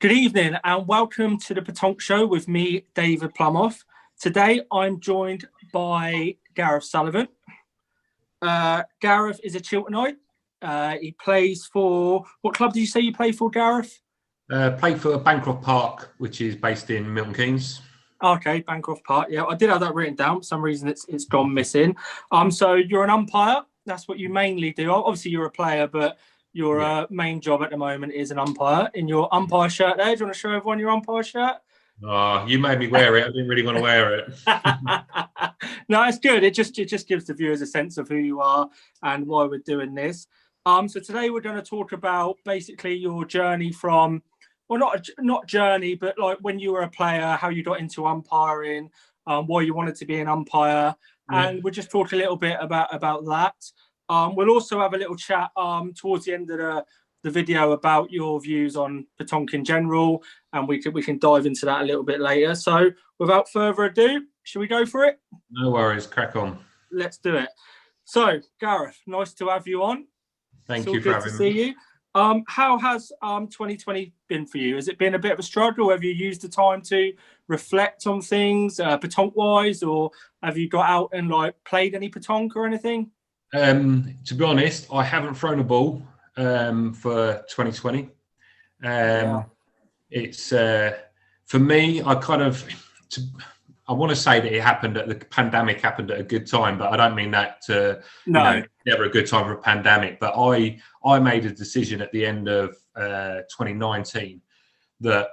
Good evening and welcome to the Pétanque Show with me, David Plumoff. Today I'm joined by Gareth Sullivan. Gareth is a Chilternite. He plays for, what club did you say you play for, Gareth? Played for Bancroft Park, which is based in Milton Keynes. Okay, Bancroft Park. Yeah, I did have that written down. For some reason it's gone missing. So you're an umpire. That's what you mainly do. Obviously you're a player, but your main job at the moment is an umpire. In your umpire shirt there, do you want to show everyone your umpire shirt? Oh, you made me wear it. I didn't really want to wear it. No, it's good. It just gives the viewers a sense of who you are and why we're doing this. So today we're going to talk about basically your journey from, well, not journey, but like when you were a player, how you got into umpiring, why you wanted to be an umpire, and we'll just talk a little bit about that. We'll also have a little chat towards the end of the video about your views on pétanque in general, and we can dive into that a little bit later. So without further ado, should we go for it? No worries, crack on. Let's do it. So Gareth, nice to have you on. Thank you for having me. Good to see you. How has 2020 been for you? Has it been a bit of a struggle? Have you used the time to reflect on things pétanque wise, or have you got out and like played any pétanque or anything? To be honest, I haven't thrown a ball for 2020. It's for me, I want to say that it happened the pandemic happened at a good time, but I don't mean that never a good time for a pandemic. But I made a decision at the end of 2019 that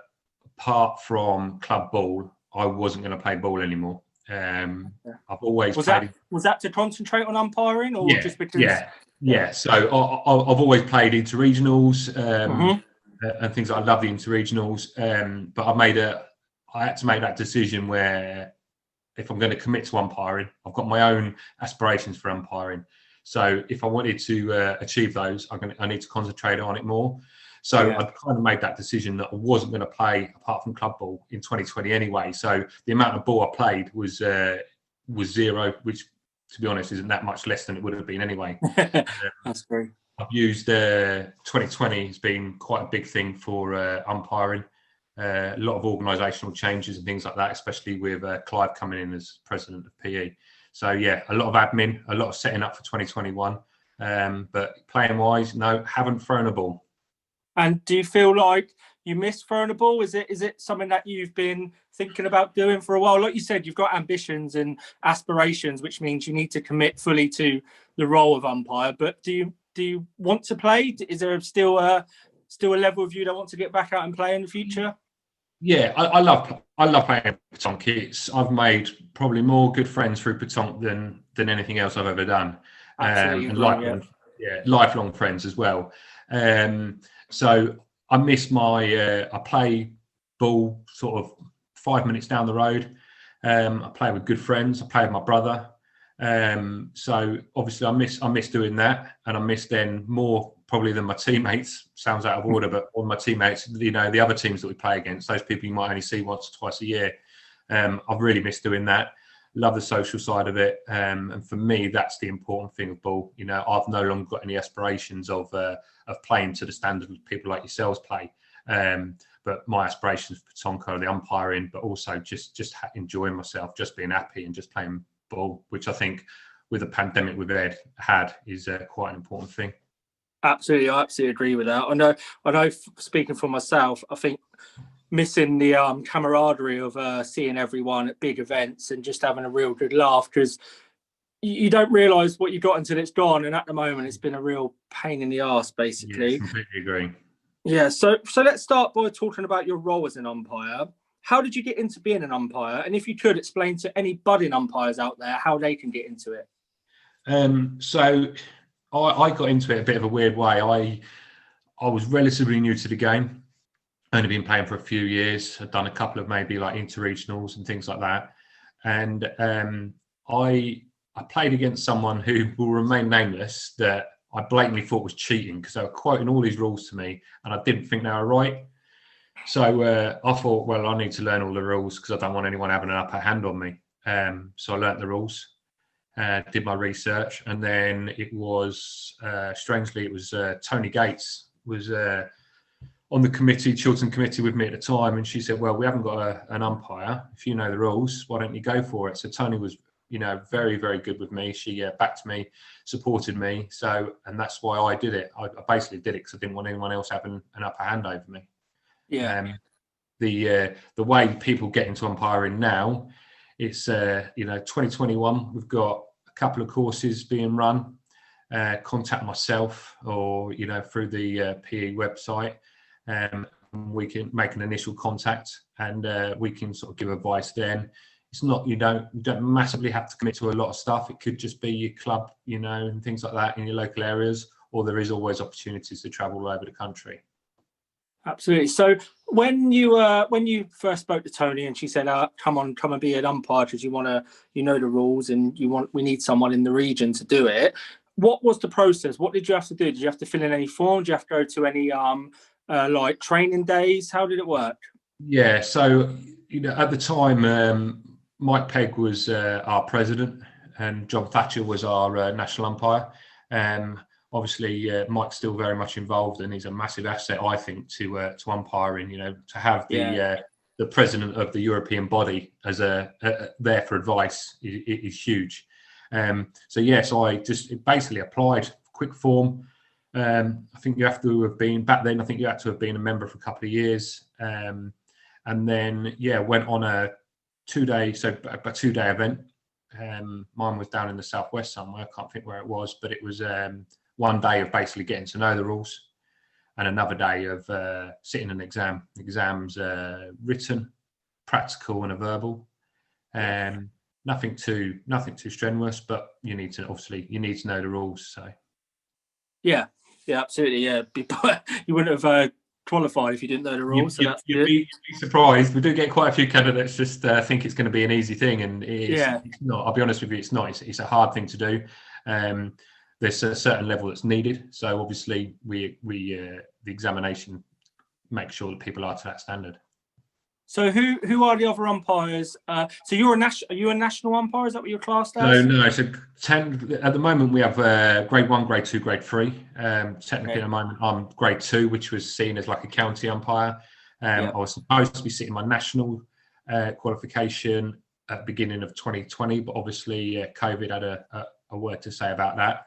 apart from club ball, I wasn't going to play ball anymore. I've always was that to concentrate on umpiring, or just because? Yeah. So I've always played interregionals and things. I love the interregionals, but I had to make that decision where if I'm going to commit to umpiring, I've got my own aspirations for umpiring. So if I wanted to achieve those, I need to concentrate on it more. So I kind of made that decision that I wasn't going to play apart from club ball in 2020 anyway. So the amount of ball I played was zero, which to be honest isn't that much less than it would have been anyway. That's great. I've used 2020 has been quite a big thing for umpiring. A lot of organisational changes and things like that, especially with Clive coming in as president of PE. So yeah, a lot of admin, a lot of setting up for 2021. But playing wise, no, haven't thrown a ball. And do you feel like you miss throwing a ball? Is it something that you've been thinking about doing for a while? Like you said, you've got ambitions and aspirations, which means you need to commit fully to the role of umpire. But do you want to play? Is there still a level of you that want to get back out and play in the future? Yeah, I love playing pétanque. I've made probably more good friends through pétanque than anything else I've ever done. And lifelong friends as well. So I miss I play ball sort of 5 minutes down the road. I play with good friends. I play with my brother. So obviously I miss doing that, and I miss then more probably than my teammates. Sounds out of order, but all my teammates, the other teams that we play against, those people you might only see once or twice a year. I've really missed doing that. Love the social side of it, and for me, that's the important thing of ball. I've no longer got any aspirations of playing to the standard of people like yourselves play. But my aspirations for pétanque are the umpiring, but also just enjoying myself, just being happy and just playing ball, which I think with the pandemic we've had is quite an important thing. Absolutely, I absolutely agree with that. I know. Speaking for myself, I think missing the camaraderie of seeing everyone at big events and just having a real good laugh, because you don't realise what you got until it's gone. And at the moment, it's been a real pain in the arse, basically. Yeah, completely agree. Yeah. So let's start by talking about your role as an umpire. How did you get into being an umpire? And if you could explain to any budding umpires out there how they can get into it. So I got into it a bit of a weird way. I was relatively new to the game. Only been playing for a few years. I'd done a couple of maybe like interregionals and things like that. And I played against someone who will remain nameless that I blatantly thought was cheating, because they were quoting all these rules to me and I didn't think they were right. So I thought, well, I need to learn all the rules because I don't want anyone having an upper hand on me. So I learnt the rules, did my research, and then it was, strangely, it was Tony Gates was on the committee, Chiltern committee, with me at the time, and she said, "Well, we haven't got an umpire. If you know the rules, why don't you go for it?" So Tony was, very, very good with me. She backed me, supported me. So, and that's why I did it. I basically did it because I didn't want anyone else having an upper hand over me. Yeah. The way people get into umpiring now, it's 2021. We've got a couple of courses being run. Contact myself or through the PE website. We can make an initial contact and we can sort of give advice then. It's not, you don't massively have to commit to a lot of stuff. It could just be your club, and things like that in your local areas, or there is always opportunities to travel all over the country. Absolutely. So when you first spoke to Tony and she said, come and be an umpire because you want to, the rules and we need someone in the region to do it. What was the process? What did you have to do? Did you have to fill in any forms? Did you have to go to any like training days? How did it work? Yeah, so at the time, Mike Pegg was our president, and John Thatcher was our national umpire. Obviously, Mike's still very much involved, and he's a massive asset, I think, to umpiring. To have the president of the European body as there for advice is huge. So I just basically applied quick form. I think you have to have been back then. I think you had to have been a member for a couple of years, and then went on a 2-day event. Mine was down in the southwest somewhere. I can't think where it was, but it was 1 day of basically getting to know the rules, and another day of sitting an exam. Exams written, practical, and a verbal. Nothing too strenuous, but you need to know the rules. So yeah, absolutely. Yeah, you wouldn't have qualified if you didn't know the rules. You'd be surprised. We do get quite a few candidates just think it's going to be an easy thing, and it's not. I'll be honest with you, it's not. It's a hard thing to do. There's a certain level that's needed. So obviously, we the examination makes sure that people are to that standard. So who are the other umpires? So are you a national umpire? Is that what you're classed as? No. So at the moment we have grade 1, grade 2, grade 3. Technically at the moment I'm grade 2, which was seen as like a county umpire. I was supposed to be sitting my national qualification at the beginning of 2020, but obviously COVID had a word to say about that.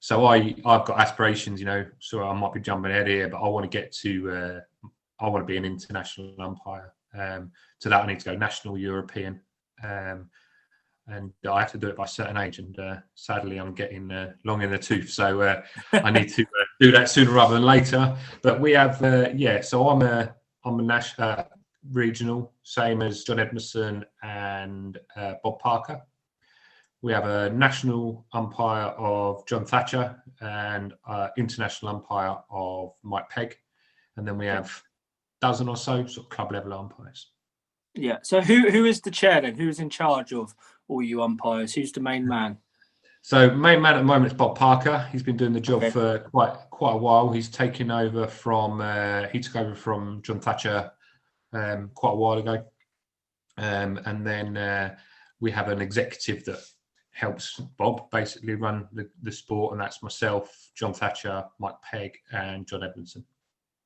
So I've got aspirations, so I might be jumping ahead here, but I want to get to I want to be an international umpire. To that, I need to go national, European, and I have to do it by a certain age. And sadly, I'm getting long in the tooth, so I need to do that sooner rather than later. But we have, So I'm a national regional, same as John Edmondson and Bob Parker. We have a national umpire of John Thatcher and international umpire of Mike Pegg, and then we have dozen or so sort of club level umpires. Yeah. So who is the chair then? Who's in charge of all you umpires? Who's the main man? So main man at the moment is Bob Parker. He's been doing the job for quite a while. He's taken over from he took over from John Thatcher quite a while ago, and then we have an executive that helps Bob basically run the sport, and that's myself, John Thatcher, Mike Pegg, and John Edmondson.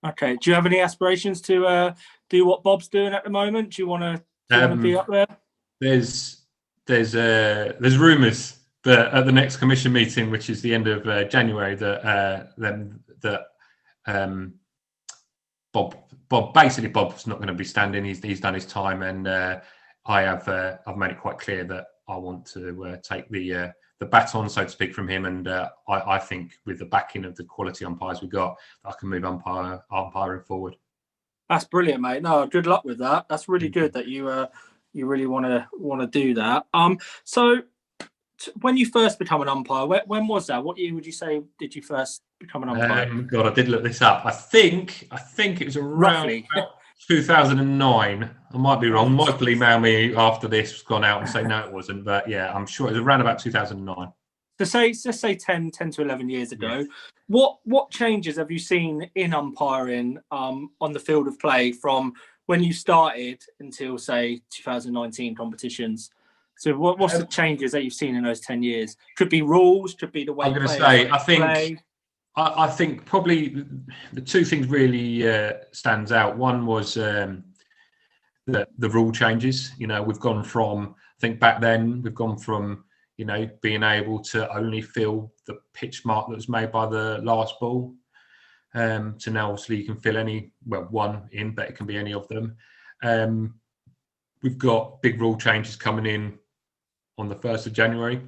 Okay. Do you have any aspirations to do what Bob's doing at the moment? Do you want to be up there? There's rumours that at the next commission meeting, which is the end of January, that Bob's not going to be standing. He's done his time, and I've made it quite clear that I want to take the baton, so to speak, from him, and I think with the backing of the quality umpires we got, I can move umpiring forward. That's brilliant, mate. No, good luck with that. That's really good that you really want to do that. So when you first become an umpire, when was that? What year would you say did you first become an umpire? God, I did look this up. I think it was around 2009. I might be wrong. Mike will email me after this has gone out and say no, it wasn't. But yeah, I'm sure it was around about 2009. So let's say 10 to 11 years ago. Yes. What changes have you seen in umpiring on the field of play from when you started until, say, 2019 competitions? So what's the changes that you've seen in those 10 years? Could be rules, could be the way I'm going to say, I think probably the two things really stands out. One was the rule changes. We've gone from, I think back then, we've gone from, being able to only fill the pitch mark that was made by the last ball, to now obviously you can fill one in, but it can be any of them. We've got big rule changes coming in on the 1st of January.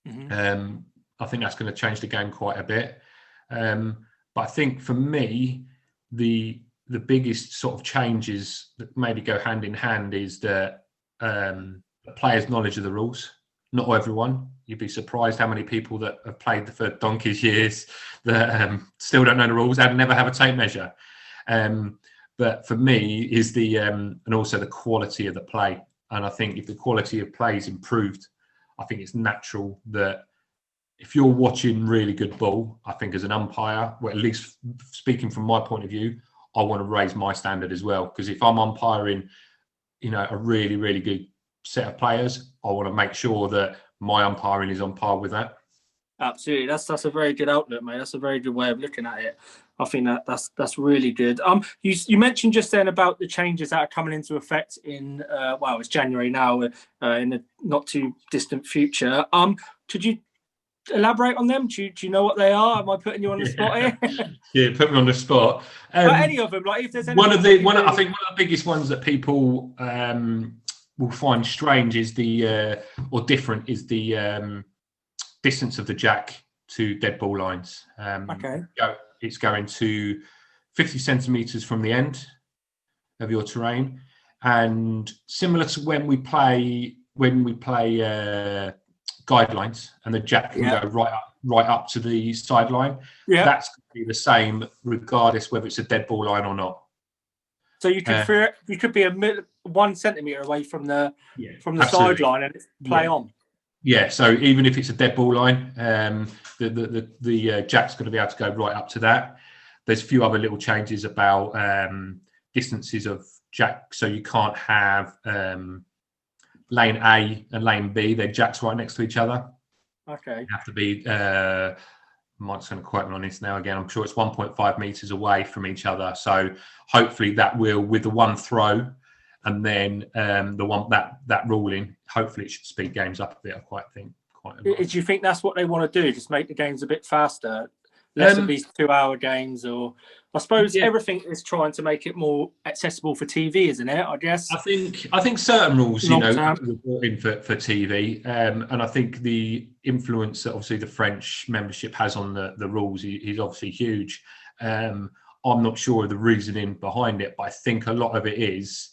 Mm-hmm. I think that's going to change the game quite a bit. But I think for me, the biggest sort of changes that maybe go hand in hand is that the players' knowledge of the rules. Not everyone. You'd be surprised how many people that have played for donkey's years that still don't know the rules and never have a tape measure. But for me, is and also the quality of the play. And I think if the quality of play is improved, I think it's natural that if you're watching really good ball, I think as an umpire, well, at least speaking from my point of view, I want to raise my standard as well. Because if I'm umpiring, a really, really good set of players, I want to make sure that my umpiring is on par with that. Absolutely, that's a very good outlook, mate. That's a very good way of looking at it. I think that's really good. You mentioned just then about the changes that are coming into effect in it's January now, in the not too distant future. Could you elaborate on them? Do you know what they are? Am I putting you on the spot here? Yeah, put me on the spot. Any of them, like if there's any. I think one of the biggest ones that people will find strange is different is the distance of the jack to dead ball lines. Okay. It's going to 50 centimetres from the end of your terrain, and similar to when we play guidelines, and the jack can go right up to the sideline. Yeah, that's going to be the same regardless whether it's a dead ball line or not. So you could be 1 centimetre away from the sideline and play on. Yeah, so even if it's a dead ball line, the jack's going to be able to go right up to that. There's a few other little changes about distances of jack, so you can't have lane A and lane B. They're jacks right next to each other. Okay. You have to be. Mike's going to quote me on this now again. I'm sure it's 1.5 meters away from each other. So hopefully that will, with the one throw, and then the one that ruling, hopefully it should speed games up a bit. I quite think. Do you think that's what they want to do? Just make the games a bit faster, less of these 2-hour games, or I suppose everything is trying to make it more accessible for TV, isn't it? I guess. I think certain rules, were brought in for TV, and I think the influence that obviously the French membership has on the rules is obviously huge. I'm not sure of the reasoning behind it, but I think a lot of it is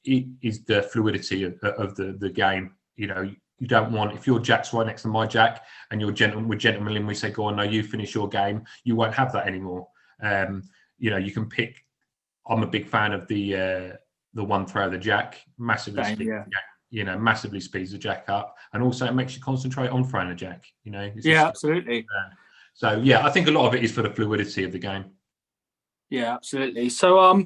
the fluidity of the game. You don't want, if your jack's right next to my jack and we're gentlemen, we say, go on, no, you finish your game. You won't have that anymore. You can pick. I'm a big fan of the one throw of the jack. Massively speeds the jack up, and also it makes you concentrate on throwing the jack. Absolutely. So I think a lot of it is for the fluidity of the game. Yeah, absolutely. So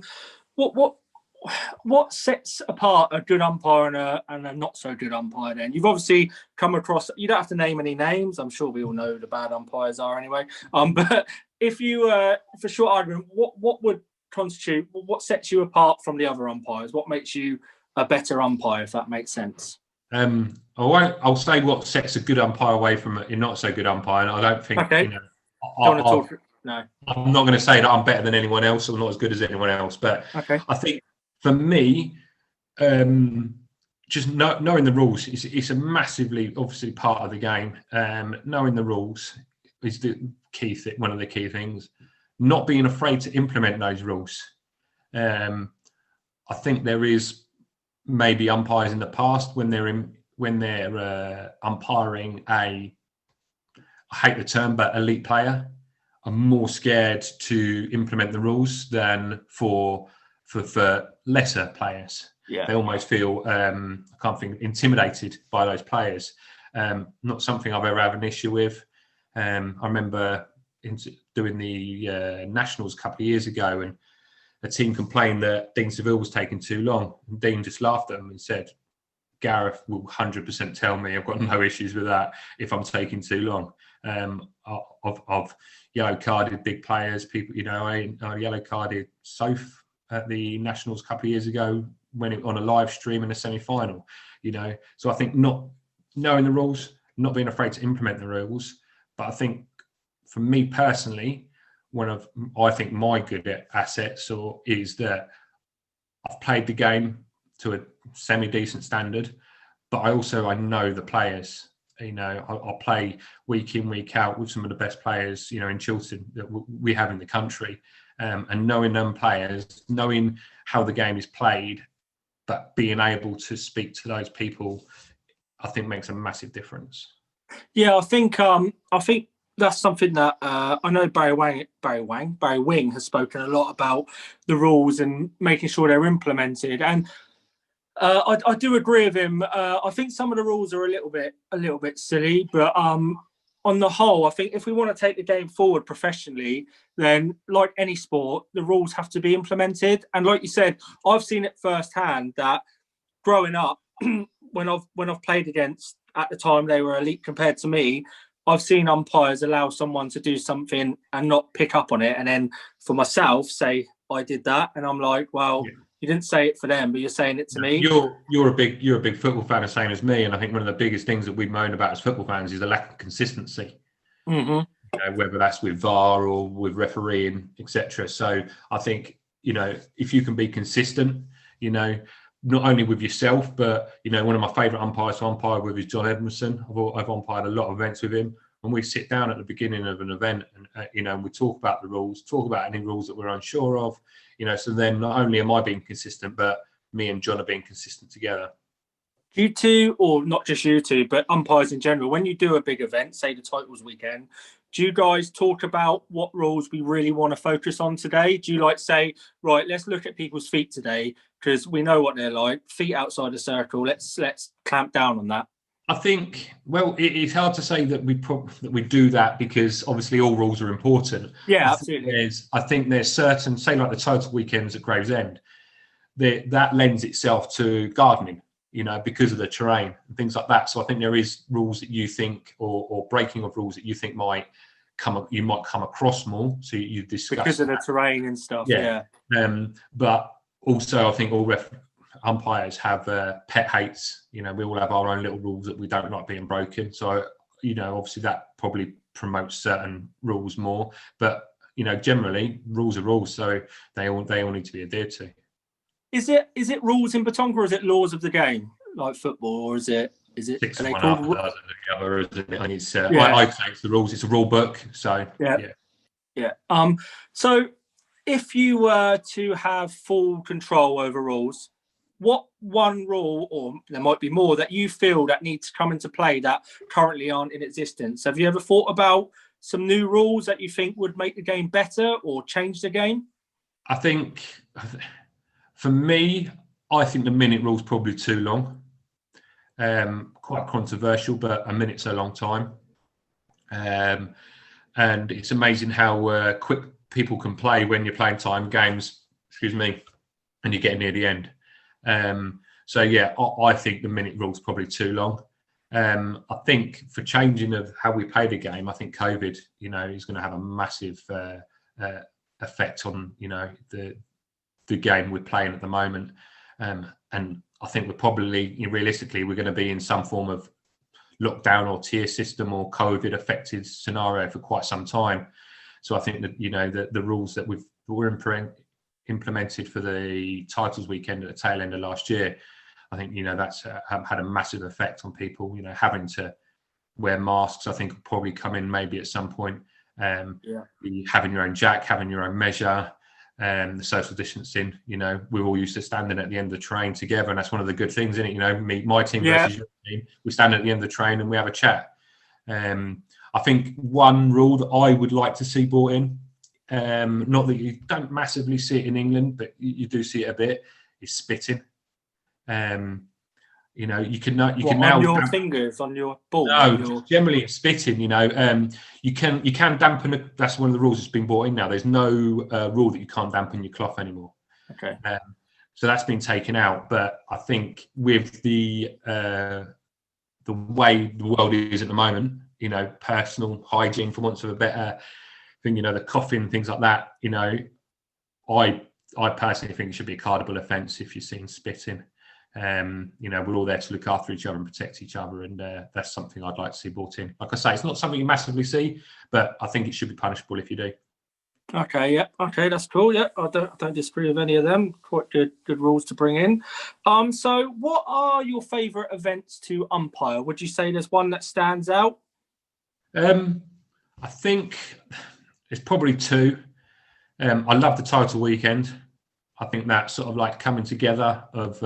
what sets apart a good umpire and a not so good umpire then? You've obviously come across, you don't have to name any names, I'm sure we all know who the bad umpires are anyway. But if you, for short argument, what would constitute, what sets you apart from the other umpires? What makes you a better umpire, if that makes sense? I'll say what sets a good umpire away from a not so good umpire. And I don't think, No. I'm not going to say that I'm better than anyone else or not as good as anyone else, but I think for me, just knowing the rules it's a massively, obviously, part of the game. Knowing the rules is the key thing, one of the key things. Not being afraid to implement those rules. I think there is maybe umpires in the past when they're umpiring I hate the term, but elite player, are more scared to implement the rules than for lesser players. Yeah. They almost feel intimidated by those players. Not something I've ever had an issue with. I remember doing the Nationals a couple of years ago, and a team complained that Dean Seville was taking too long. And Dean just laughed at them and said, Gareth will 100% tell me I've got no issues with that if I'm taking too long. I've yellow carded big players, people, I yellow carded Soph at the Nationals a couple of years ago when it on a live stream in a semi-final, So I think not knowing the rules, not being afraid to implement the rules. But I think for me personally, I think my good assets is that I've played the game to a semi-decent standard, but I know the players. I play week in, week out with some of the best players, in Chiltern that we have in the country. And knowing them players, knowing how the game is played, but being able to speak to those people, I think makes a massive difference. Yeah, I think that's something that I know Barry Wing has spoken a lot about the rules and making sure they're implemented. And I do agree with him. I think some of the rules are a little bit silly, but on the whole, I think if we want to take the game forward professionally, then like any sport, the rules have to be implemented. And like you said, I've seen it firsthand that growing up, when I've played against, at the time they were elite compared to me, I've seen umpires allow someone to do something and not pick up on it, and then for myself say I did that, and I'm like, well. Yeah. You didn't say it for them, but you're saying it to me. You're a big football fan, the same as me, and I think one of the biggest things that we moan about as football fans is the lack of consistency. Mm-hmm. Whether that's with VAR or with refereeing, etc. So I think if you can be consistent, not only with yourself, but one of my favourite umpires to umpire with is John Edmondson. I've umpired a lot of events with him. When we sit down at the beginning of an event and we talk about the rules, talk about any rules that we're unsure of, so then not only am I being consistent, but me and John are being consistent together. You two, or not just you two, but umpires in general, when you do a big event, say the titles weekend, do you guys talk about what rules we really want to focus on today? Do you say, right, let's look at people's feet today because we know what they're like, feet outside the circle, let's clamp down on that? I think, it's hard to say that we do that because obviously all rules are important. Yeah, absolutely. I think there's certain, say like the total weekends at Gravesend, that lends itself to gardening, because of the terrain and things like that. So I think there is rules that you think, or breaking of rules that you think you might come across more. So you discuss because of the terrain and stuff. Yeah. But also I think all umpires have pet hates. We all have our own little rules that we don't like being broken. So, obviously that probably promotes certain rules more. But, generally rules are rules. So they all need to be adhered to. Is it rules in Pétanque or is it laws of the game like football, or is it? Six are one after the other, isn't it? I'd say it's the rules. It's a rule book. So yeah. So if you were to have full control over rules, what one rule, or there might be more, that you feel that need to come into play that currently aren't in existence? Have you ever thought about some new rules that you think would make the game better or change the game? I think, for me, I think the minute rule's probably too long. Quite controversial, but a minute's a long time. And it's amazing how quick people can play when you're playing time games, and you're getting near the end. I think the minute rule's probably too long. I think for changing of how we play the game, I think COVID, is going to have a massive effect on, the game we're playing at the moment. And I think we're probably, realistically, we're going to be in some form of lockdown or tier system or COVID affected scenario for quite some time. So I think that, the rules that were implemented for the titles weekend at the tail end of last year, I think that's had a massive effect on people. Having to wear masks, I think will probably come in maybe at some point. Having your own jack, having your own measure, the social distancing. We're all used to standing at the end of the train together, and that's one of the good things, isn't it? My team versus your team, we stand at the end of the train and we have a chat. I think one rule that I would like to see brought in, not that you don't massively see it in England, but you do see it a bit, is spitting. You can now on your fingers on your ball. No, generally it's spitting. You can dampen. That's one of the rules that's been brought in now. There's no rule that you can't dampen your cloth anymore. Okay. So that's been taken out. But I think with the way the world is at the moment, you know, personal hygiene, for want of a better thing, you know, the coughing, things like that, you know, I personally think it should be a cardable offence if you're seen spitting. You know, we're all there to look after each other and protect each other, and that's something I'd like to see brought in. Like I say, it's not something you massively see, but I think it should be punishable if you do. Okay, yeah, okay, that's cool. Yeah, I don't disagree with any of them. Quite good rules to bring in. So what are your favourite events to umpire? Would you say there's one that stands out? I think it's probably two. I love the title weekend. I think that sort of like coming together of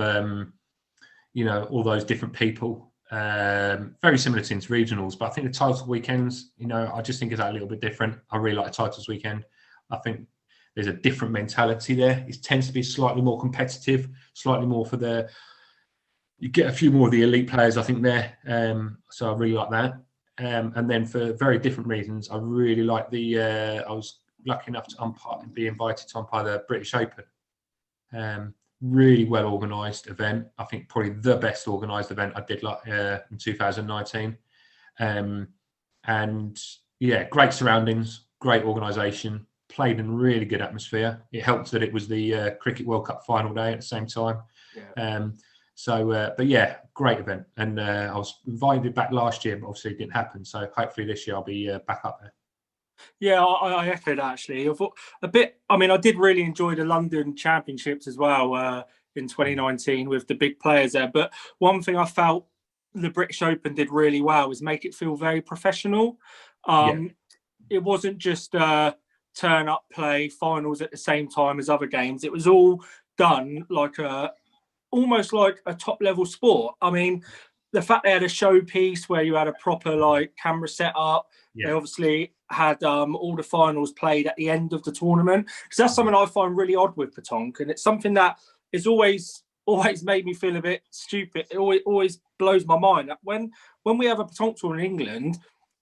you know, all those different people. Very similar to regionals, but I think the title weekends, you know, I just think is a little bit different. I really like the titles weekend. I think there's a different mentality there. It tends to be slightly more competitive, slightly more for you get a few more of the elite players, I think, there. So I really like that. And then for very different reasons, I really like I was lucky enough to be invited to umpire the British Open. Really well organised event. I think probably the best organised event I did in 2019. And yeah, great surroundings, great organisation, played in a really good atmosphere. It helped that it was the Cricket World Cup final day at the same time. Yeah. But yeah, great event. And I was invited back last year, but obviously it didn't happen. So hopefully this year I'll be back up there. Yeah, I echoed actually. I thought a bit. I mean, I did really enjoy the London Championships as well in 2019 with the big players there. But one thing I felt the British Open did really well was make it feel very professional. It wasn't just turn up, play finals at the same time as other games. It was all done like almost like a top level sport. I mean, the fact they had a showpiece where you had a proper like camera set up. They obviously had all the finals played at the end of the tournament, because that's something I find really odd with Pétanque, and it's something that is always made me feel a bit stupid. It always blows my mind that when we have a Pétanque tour in England,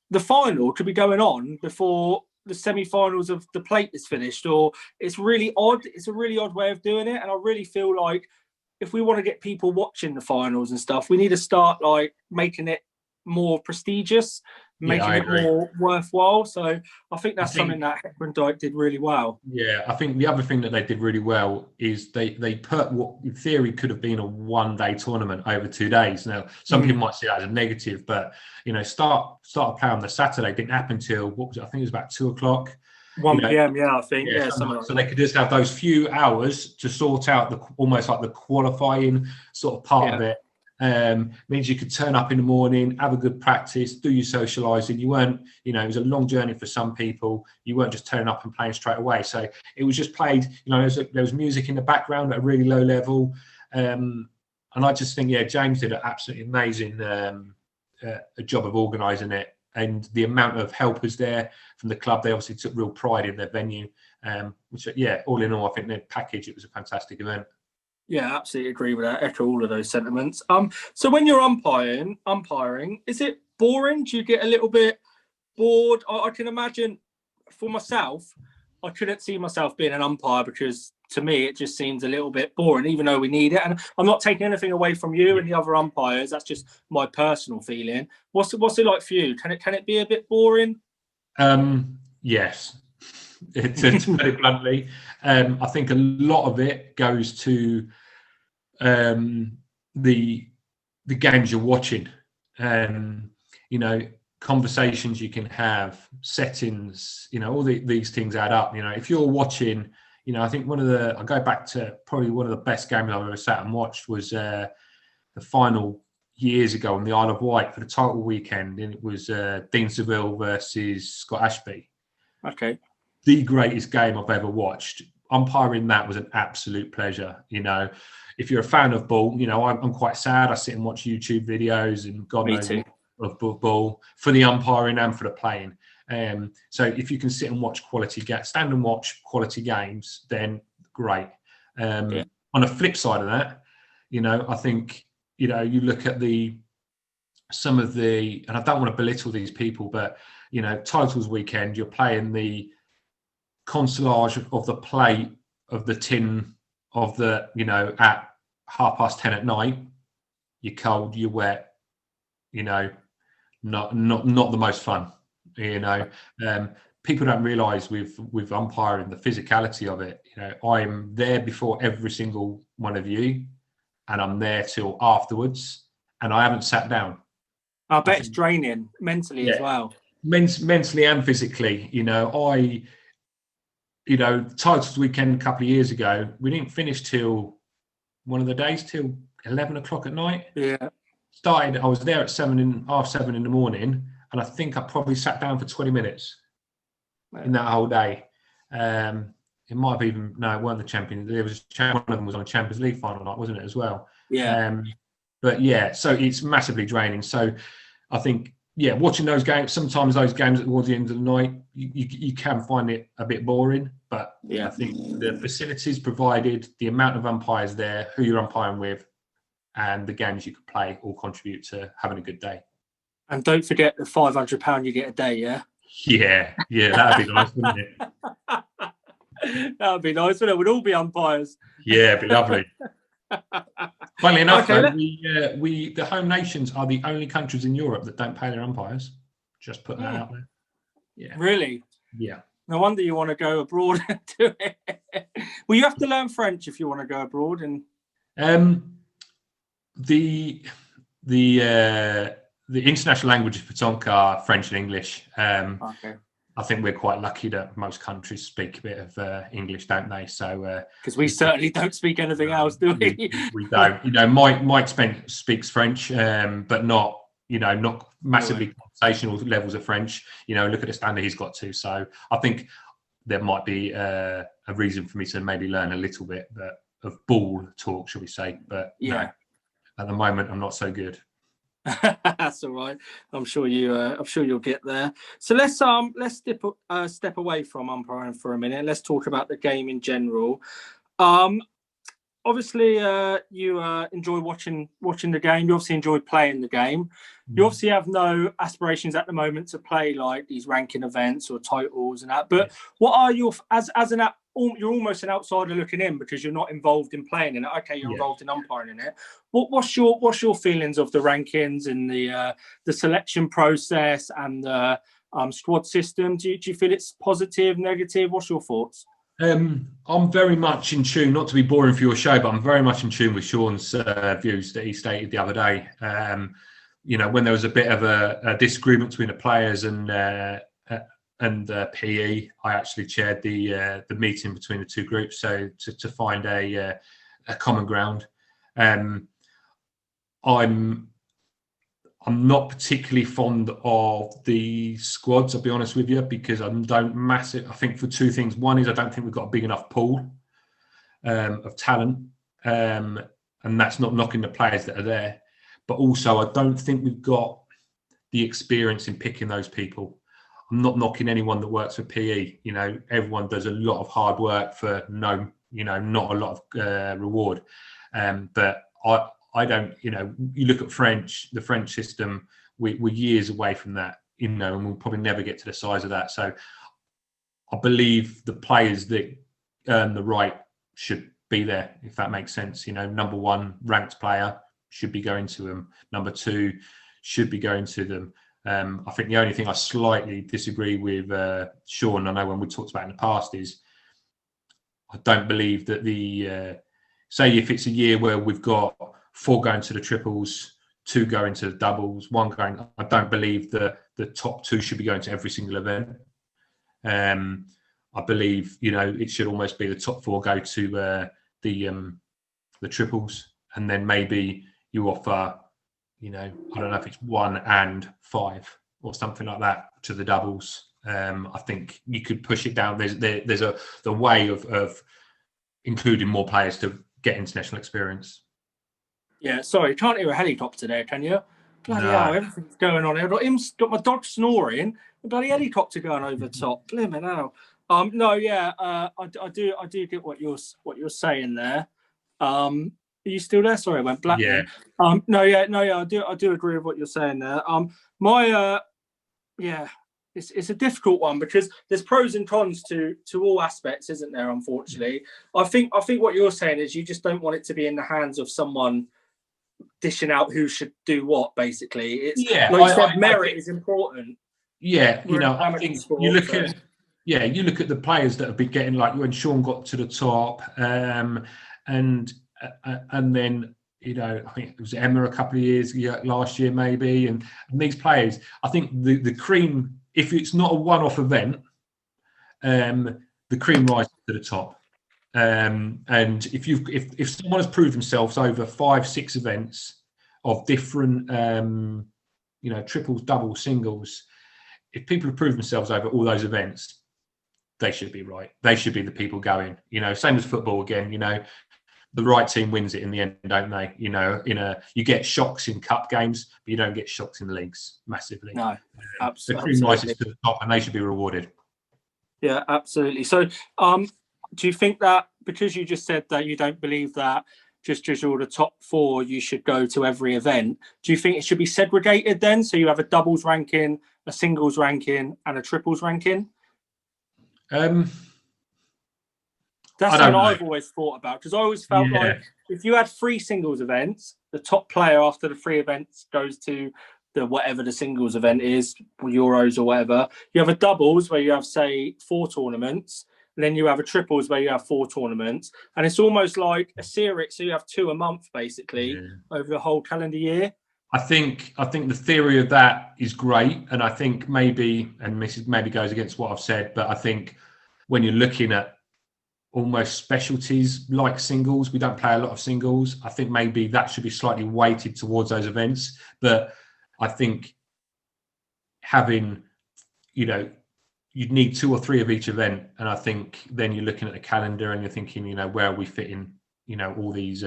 the final could be going on before the semi-finals of the plate is finished, or it's really odd. It's a really odd way of doing it, and I really feel like if we want to get people watching the finals and stuff, we need to start like making it more prestigious, making it more worthwhile. So I think that's something that Heckman Dyke did really well. Yeah, I think the other thing that they did really well is they put what in theory could have been a one-day tournament over 2 days. Now, some people might see that as a negative, but you know, start a play on the Saturday didn't happen till what was it? I think it was about 2 o'clock. 1 p.m. Yeah, I think. Yeah, like so they could just have those few hours to sort out almost like the qualifying sort of part of it. Means you could turn up in the morning, have a good practice, do your socialising. You weren't, you know, it was a long journey for some people. You weren't just turning up and playing straight away. So it was just played, you know, there was music in the background at a really low level. And I just think, James did an absolutely amazing a job of organising it. And the amount of helpers there from the club, they obviously took real pride in their venue. Which, all in all, I think their package, it was a fantastic event. Yeah, absolutely agree with that. Echo all of those sentiments. So when you're umpiring, is it boring? Do you get a little bit bored? I can imagine for myself, I couldn't see myself being an umpire because to me it just seems a little bit boring, even though we need it. And I'm not taking anything away from you and the other umpires. That's just my personal feeling. What's it like for you? Can it be a bit boring? Yes. To put it bluntly, I think a lot of it goes to the games you're watching. You know, conversations you can have, settings, you know, all these things add up. You know, if you're watching, you know, I think I go back to probably one of the best games I've ever sat and watched was the final years ago on the Isle of Wight for the title weekend, and it was Dean Seville versus Scott Ashby. Okay. The greatest game I've ever watched. Umpiring that was an absolute pleasure. You know, if you're a fan of ball, you know, I'm quite sad. I sit and watch YouTube videos and God knows of ball for the umpiring and for the playing. So if you can sit and watch stand and watch quality games, then great. On the flip side of that, you know, I think, you know, you look at some of the, and I don't want to belittle these people, but, you know, titles weekend, you're playing the consolage of the plate of the tin of the, at 10:30 at night, you're cold, you're wet, not the most fun. People don't realise with umpiring the physicality of it. I'm there before every single one of you, and I'm there till afterwards, and I haven't sat down. I bet it's draining mentally as well. Mentally and physically. Titles weekend a couple of years ago, we didn't finish till one of the days till 11 o'clock at night. Yeah. I was there at 7:30 in the morning, and I think I probably sat down for 20 minutes in that whole day. It might have even, no, it weren't the Champions. There was one of them was on a Champions League final night, wasn't it, as well? Yeah. But yeah, so it's massively draining. So I think, watching those games, sometimes those games towards the end of the night, you can find it a bit boring. But I think the facilities provided, the amount of umpires there, who you're umpiring with, and the games you could play all contribute to having a good day. And don't forget the £500 you get a day, yeah? Yeah, that'd be nice, wouldn't it? That'd be nice, wouldn't it? We'd all be umpires. Yeah, it'd be lovely. Funnily enough, though, the home nations are the only countries in Europe that don't pay their umpires. Just put that out there. Yeah. Really? Yeah. No wonder you want to go abroad and do it. Well, you have to learn French if you want to go abroad. And the international languages for Pétanque are French and English. Okay. I think we're quite lucky that most countries speak a bit of English, don't they? So because we certainly don't speak anything else, do we? We don't. Mike speaks French, but not massively conversational levels of French. Look at the standard he's got to. So I think there might be a reason for me to maybe learn a little bit of ball talk, shall we say? But no, at the moment, I'm not so good. That's all right. I'm sure you'll get there. So let's step away from umpiring for a minute. Let's talk about the game in general. Obviously, you enjoy watching the game. You obviously enjoy playing the game. You obviously have no aspirations at the moment to play like these ranking events or titles and that. But what are your you're almost an outsider looking in because you're not involved in playing in it. Okay, you're involved in umpiring in it. What's your feelings of the rankings and the selection process and the squad system? Do you feel it's positive, negative? What's your thoughts? I'm very much in tune, not to be boring for your show, but I'm very much in tune with Sean's views that he stated the other day. When there was a bit of a disagreement between the players and PE, I actually chaired the meeting between the two groups, so to find a common ground. I'm not particularly fond of the squads, I'll be honest with you, because I think for two things. One is I don't think we've got a big enough pool of talent, and that's not knocking the players that are there, but also I don't think we've got the experience in picking those people. I'm not knocking anyone that works for PE. Everyone does a lot of hard work for not a lot of reward. But I don't, you look at the French system, we're years away from that, and we'll probably never get to the size of that. So I believe the players that earn the right should be there, if that makes sense. Number one ranked player should be going to them. Number two should be going to them. I think the only thing I slightly disagree with Sean, I know when we talked about in the past, is I don't believe that say if it's a year where we've got 4 going to the triples, 2 going to the doubles, 1 going, I don't believe that the top 2 should be going to every single event. I believe, it should almost be the top 4 go to the triples, and then maybe you offer, I don't know if it's 1 and 5 or something like that to the doubles. I think you could push it down. There's the way of including more players to get international experience. Yeah, sorry, you can't hear a helicopter there, can you? Bloody hell, everything's going on here. Got my dog snoring, the bloody helicopter going over the top. Blimey hell. I do get what you're saying there. Are you still there? Sorry, I went black there. I do agree with what you're saying there. it's a difficult one because there's pros and cons to all aspects, isn't there? Unfortunately, I think what you're saying is you just don't want it to be in the hands of someone dishing out who should do what. Basically, it's like you said, merit is important. Yeah, I think you look at the players that have been getting, like when Sean got to the top, and then I think it was Emma a couple of years last year maybe, and these players, I think the cream, if it's not a one-off event, the cream rises to the top. And if someone has proved themselves over 5-6 events of different triples, doubles, singles, if people have proved themselves over all those events, they should be right. They should be the people going. Same as football again. The right team wins it in the end, don't they? You get shocks in cup games, but you don't get shocks in leagues massively. No, absolutely. The cream rises to the top, and they should be rewarded. Yeah, absolutely. So, do you think that because you just said that you don't believe that just you're the top 4, you should go to every event? Do you think it should be segregated then? So you have a doubles ranking, a singles ranking, and a triples ranking? That's what I've always thought about, because I always felt like if you had 3 singles events, the top player after the 3 events goes to the whatever the singles event is, Euros or whatever. You have a doubles where you have, say, 4 tournaments, and then you have a triples where you have 4 tournaments, and it's almost like a series, so you have 2 a month basically over the whole calendar year. I think the theory of that is great, and I think maybe goes against what I've said, but I think when you're looking at almost specialties like singles, we don't play a lot of singles. I think maybe that should be slightly weighted towards those events, but I think having, you'd need 2 or 3 of each event, and I think then you're looking at the calendar and you're thinking, where are we fitting, all these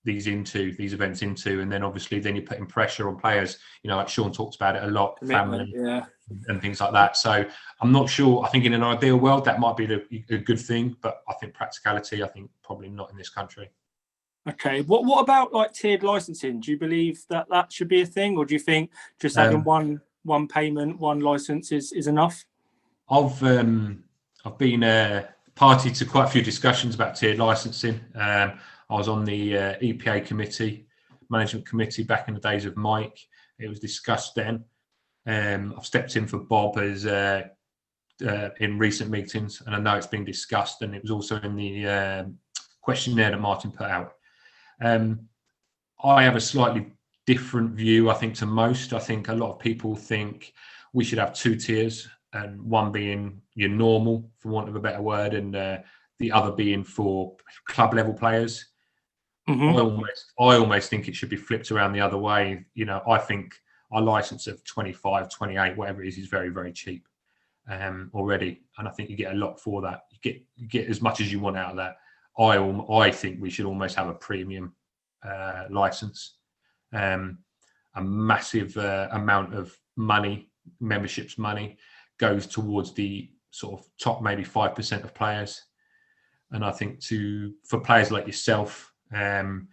these events into, and then obviously then you're putting pressure on players, like Sean talks about it a lot, family and things like that. So I'm not sure. I think in an ideal world that might be a good thing, but I think practicality, I think probably not in this country. Okay, what about like tiered licensing? Do you believe that should be a thing, or do you think just having one payment, one license is enough? I've been party to quite a few discussions about tiered licensing. I was on the EPA management committee back in the days of Mike. It was discussed then. I've stepped in for Bob as in recent meetings, and I know it's been discussed, and it was also in the questionnaire that Martin put out. I have a slightly different view, I think, to most. I think a lot of people think we should have 2 tiers, and one being your normal, for want of a better word, and the other being for club level players. Mm-hmm. I almost think it should be flipped around the other way. I think our license of 25, 28, whatever it is very, very cheap already, and I think you get a lot for that. You get as much as you want out of that. I think we should almost have a premium license. A massive amount of money, memberships money, goes towards the sort of top maybe 5% of players, and I think for players like yourself, if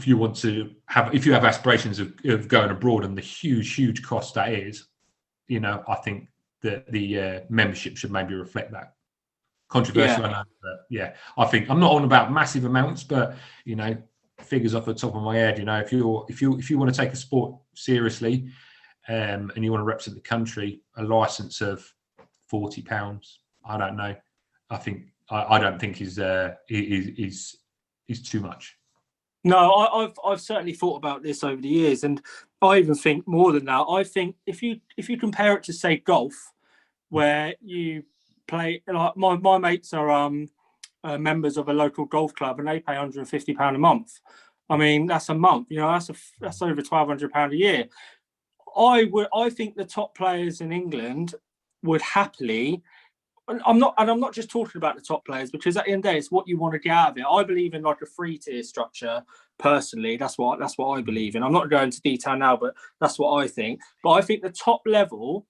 you have aspirations of going abroad and the huge cost that is, I think that the membership should maybe reflect that. Controversial, I know, but I think I'm not on about massive amounts, but figures off the top of my head. If you want to take a sport seriously, and you want to represent the country, a license of £40, I don't know. I don't think is too much. No, I've certainly thought about this over the years, and I even think more than that. I think if you compare it to, say, golf, where you play, like my mates are members of a local golf club, and they pay £150 a month. I mean, that's a month. That's over £1,200 a year. I think the top players in England would happily. I'm not just talking about the top players, because at the end of the day, it's what you want to get out of it. I believe in like a 3-tier structure personally. That's what I believe in. I'm not going into detail now, but that's what I think. But I think the top level,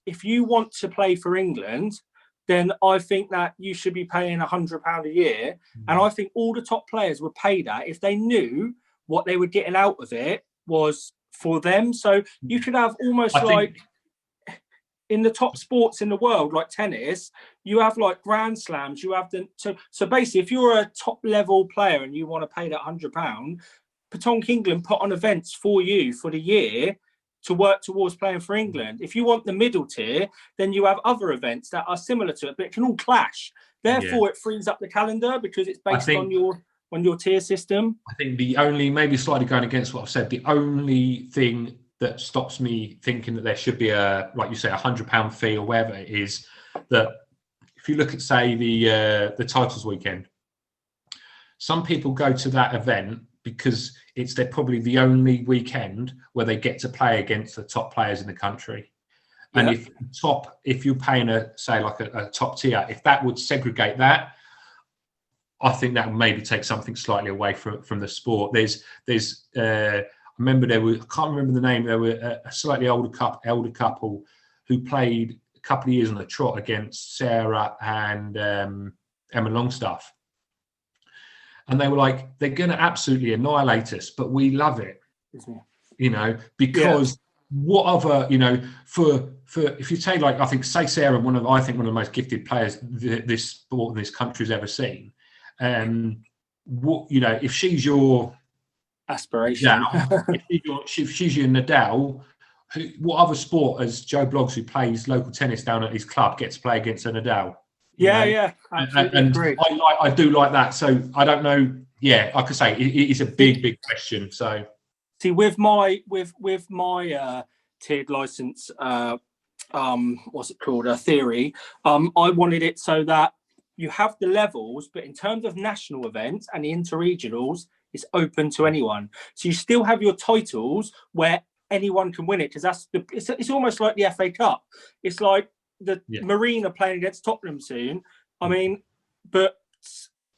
if you want to play for England, then I think that you should be paying £100 a year. And I think all the top players would pay that if they knew what they were getting out of it was for them. So you could have almost in the top sports in the world, like tennis, you have like Grand Slams. You have so basically, if you're a top level player and you want to pay that £100, Pétanque England put on events for you for the year to work towards playing for England. If you want the middle tier, then you have other events that are similar to it, but it can all clash. Therefore, it frees up the calendar because it's based on your tier system. I think the only, maybe slightly going against what I've said, the only thing that stops me thinking that there should be like you say, £100 fee or whatever it is, that if you look at, say, the titles weekend, some people go to that event because they're probably the only weekend where they get to play against the top players in the country. And if you're paying a top tier, if that would segregate that, I think that would maybe take something slightly away from the sport. There's I remember I can't remember the name. There were a slightly older couple who played a couple of years on the trot against Sarah and Emma Longstaff. And they were like, they're going to absolutely annihilate us, but we love it, because what other, for if you take, like, I think, say Sarah, one of the most gifted players this sport in this country's ever seen. If she's your aspiration, if she's your Nadal, what other sport has Joe Bloggs, who plays local tennis down at his club, gets to play against a Nadal? And I do like that. So I don't know. Yeah, like I say, it's a big question. So see, with my tiered license, what's it called? A theory. I wanted it so that you have the levels, but in terms of national events and the interregionals, it's open to anyone. So you still have your titles where anyone can win it, because it's almost like the FA Cup. It's like the Marine are playing against Tottenham soon. I mean, but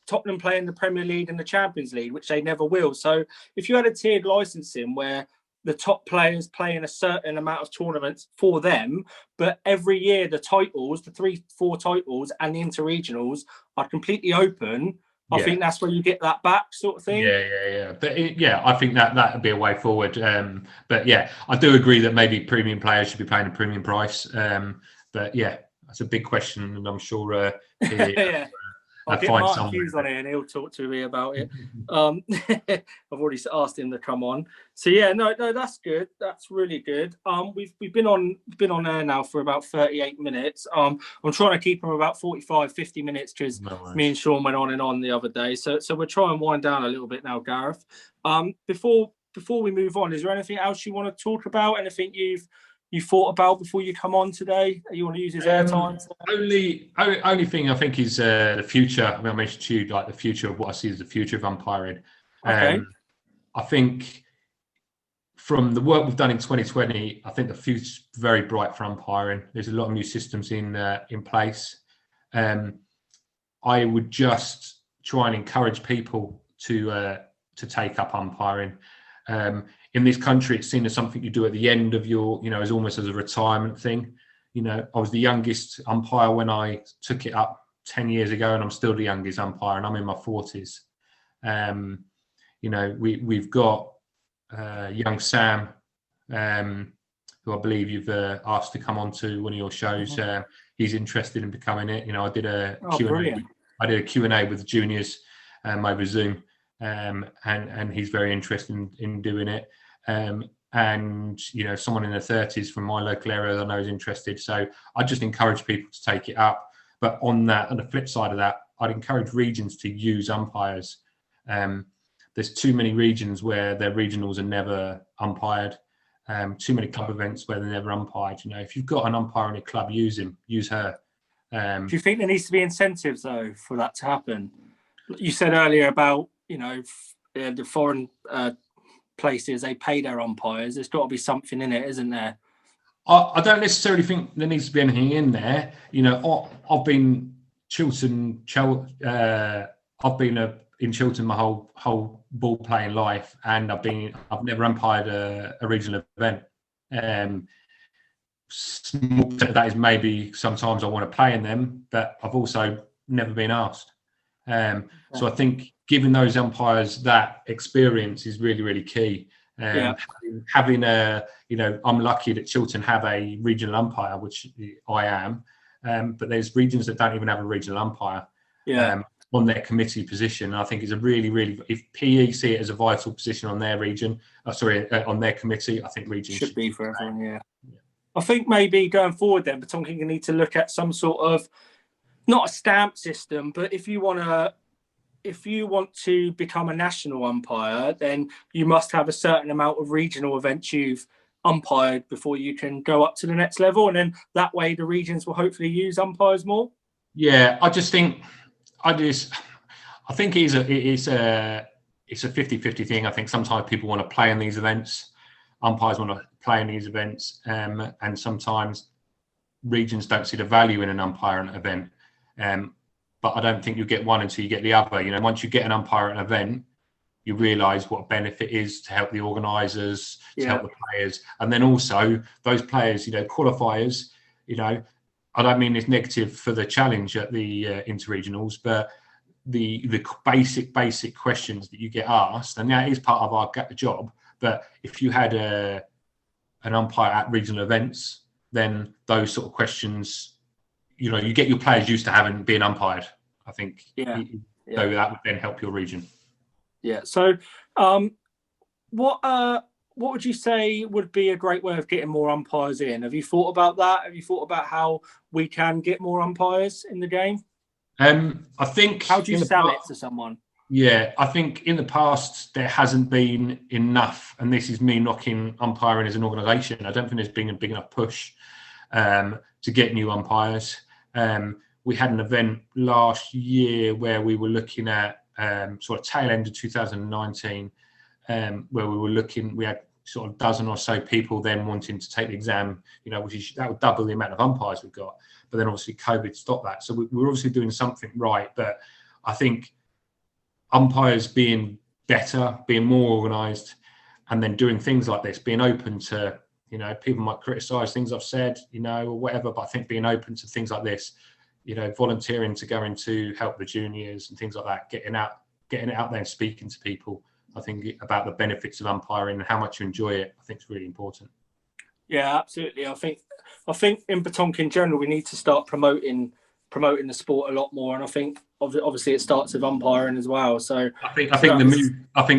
Tottenham playing the Premier League and the Champions League, which they never will. So if you had a tiered licensing where the top players play in a certain amount of tournaments for them, but every year the titles, the 3-4 titles and the interregionals are completely open, I think that's where you get that back, sort of thing. But I think that would be a way forward. But I do agree that maybe premium players should be paying a premium price. But that's a big question, and I'm sure I'll get Martin Hughes on here and he'll talk to me about it. I've already asked him to come on. So no, that's good. That's really good. We've been on air now for about 38 minutes. I'm trying to keep them about 45, 50 minutes because me and Sean went on and on the other day. So we're trying to wind down a little bit now, Gareth. Before we move on, is there anything else you want to talk about? Anything you thought about before you come on today? You want to use his airtime? Only thing I think is the future. I mean, I mentioned to you, like, the future of what I see as the future of umpiring. I think from the work we've done in 2020, I think the future's very bright for umpiring. There's a lot of new systems in place. I would just try and encourage people to take up umpiring. In this country, it's seen as something you do at the end of your, as almost as a retirement thing. I was the youngest umpire when I took it up 10 years ago, and I'm still the youngest umpire, and I'm in my 40s. We've got young Sam, who I believe you've asked to come on to one of your shows. He's interested in becoming it. I did a Q&A. I did a Q&A with the juniors over Zoom. And he's very interested in doing it. And someone in their 30s from my local area that I know is interested. So I just encourage people to take it up. But on the flip side of that, I'd encourage regions to use umpires. There's too many regions where their regionals are never umpired. Too many club events where they're never umpired. If you've got an umpire in a club, use him, use her. Do you think there needs to be incentives though for that to happen? You said earlier about the foreign places, they pay their umpires. There's got to be something in it, isn't there? I don't necessarily think there needs to be anything in there. I've been Chiltern. I've been in Chiltern my whole ball playing life, and I've never umpired a regional event. Small percent of that is maybe sometimes I want to play in them, but I've also never been asked. So I think giving those umpires that experience is really, really key. Having a, I'm lucky that Chiltern have a regional umpire, which I am, but there's regions that don't even have a regional umpire on their committee position. And I think it's a really, if PE see it as a vital position on their region, on their committee, I think regions should be for everyone. Yeah. I think maybe going forward then, Pétanque need to look at some sort of, not a stamp system, but if you want to become a national umpire, then you must have a certain amount of regional events you've umpired before you can go up to the next level. And then that way the regions will hopefully use umpires more. Yeah, I think it's a 50-50 thing. I think sometimes people want to play in these events. Umpires want to play in these events. And sometimes regions don't see the value in an umpire event. But I don't think you get one until you get the other. Once you get an umpire at an event, you realise what a benefit is to help the organisers, to help the players. And then also those players, qualifiers, I don't mean it's negative for the challenge at the interregionals, but the basic questions that you get asked, and that is part of our job. But if you had an umpire at regional events, then those sort of questions, you get your players used to being umpired. I think so that would then help your region. Yeah. So, what would you say would be a great way of getting more umpires in? Have you thought about that? Have you thought about how we can get more umpires in the game? I think. How do you sell it to someone? Yeah, I think in the past there hasn't been enough, and this is me knocking umpiring as an organisation. I don't think there's been a big enough push to get new umpires. We had an event last year where we were looking at sort of tail end of 2019, where we had sort of a dozen or so people then wanting to take the exam, that would double the amount of umpires we've got. But then obviously COVID stopped that. So we're obviously doing something right. But I think umpires being better, being more organised, and then doing things like this, being open to, people might criticise things I've said, or whatever, but I think being open to things like this, volunteering to go into help the juniors and things like that, getting it out there and speaking to people, I think about the benefits of umpiring and how much you enjoy it, I think is really important. Yeah, absolutely. I think in Pétanque in general, we need to start promoting the sport a lot more, and I think obviously it starts with umpiring as well. So I think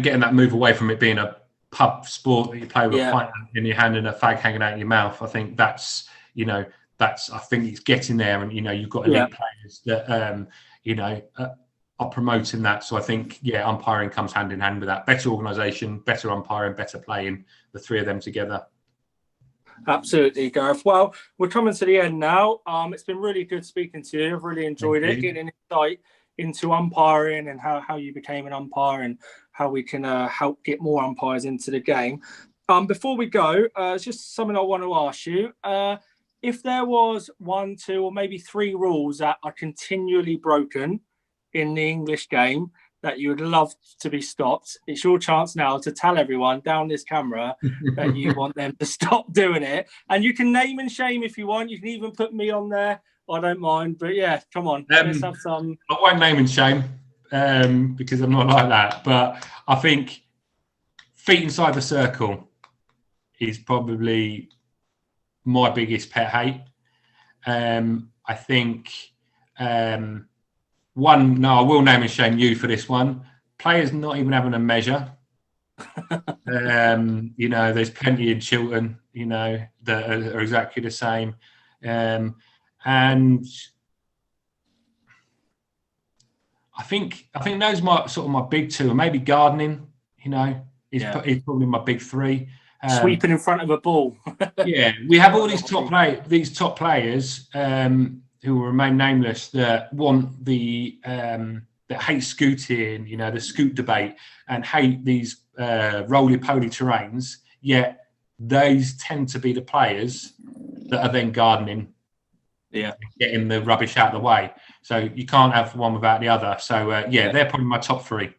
getting that move away from it being a pub sport that you play with a pint in your hand and a fag hanging out your mouth, I think that's I think it's getting there, and you've got elite players that are promoting that. So I think umpiring comes hand in hand with that. Better organisation, better umpiring, better playing, the three of them together. Absolutely, Gareth. Well, we're coming to the end now. It's been really good speaking to you. I've really enjoyed it, getting an insight into umpiring and how you became an umpire and how we can help get more umpires into the game. Before we go, it's just something I want to ask you. If there was 1, 2, or maybe 3 rules that are continually broken in the English game that you would love to be stopped, it's your chance now to tell everyone down this camera that you want them to stop doing it. And you can name and shame if you want. You can even put me on there. I don't mind. But come on. Let's have some. I won't name and shame because I'm not like that. But I think feet inside the circle is probably my biggest pet hate. I think I will name and shame you for this one. Players not even having a measure. There's plenty in Chiltern, that are exactly the same. And I think those are my big 2, and maybe gardening, is probably my big 3. Sweeping in front of a ball. We have all these top players who will remain nameless that want that hate scooting, the scoot debate, and hate these roly-poly terrains. Yet those tend to be the players that are then gardening, getting the rubbish out of the way. So you can't have one without the other. So they're probably my top 3.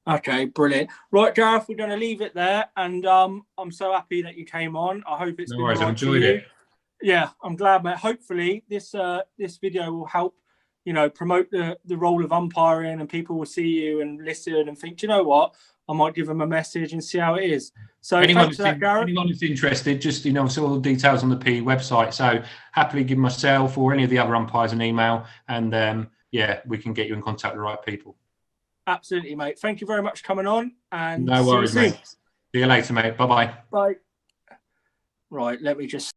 Okay, brilliant. Right, Gareth, we're going to leave it there, and I'm so happy that you came on. I hope it's been right. I've enjoyed it. Yeah, I'm glad, mate. Hopefully, this video will help, promote the role of umpiring, and people will see you and listen and think, do you know what? I might give them a message and see how it is. So anyone thanks for that, Gareth. Anyone who's interested, just see all the details on the PE website. So happily give myself or any of the other umpires an email, and yeah, we can get you in contact with the right people. Absolutely, mate. Thank you very much for coming on, and no worries, see you soon. mate. See you later, mate. Bye-bye. Bye. Right, let me just